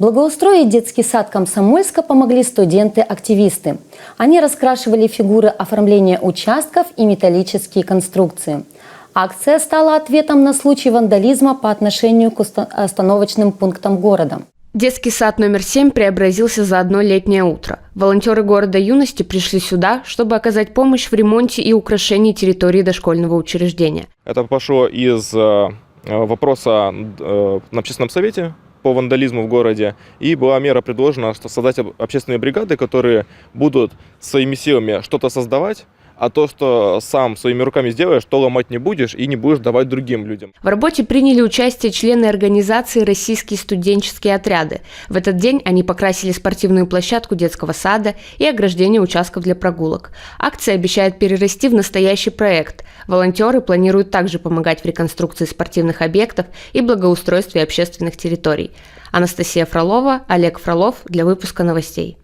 Благоустроить детский сад Комсомольска помогли студенты-активисты. Они раскрашивали фигуры оформления участков и металлические конструкции. Акция стала ответом на случай вандализма по отношению к остановочным пунктам города. Детский сад номер 7 преобразился за одно летнее утро. Волонтеры города юности пришли сюда, чтобы оказать помощь в ремонте и украшении территории дошкольного учреждения. Это пошло из вопроса на общественном совете по вандализму в городе. И была мера предложена, что создать общественные бригады, которые будут своими силами что-то создавать, а то, что сам своими руками сделаешь, то ломать не будешь и не будешь давать другим людям. В работе приняли участие члены организации «Российские студенческие отряды». В этот день они покрасили спортивную площадку детского сада и ограждение участков для прогулок. Акция обещает перерасти в настоящий проект. Волонтеры планируют также помогать в реконструкции спортивных объектов и благоустройстве общественных территорий. Анастасия Фролова, Олег Фролов для выпуска новостей.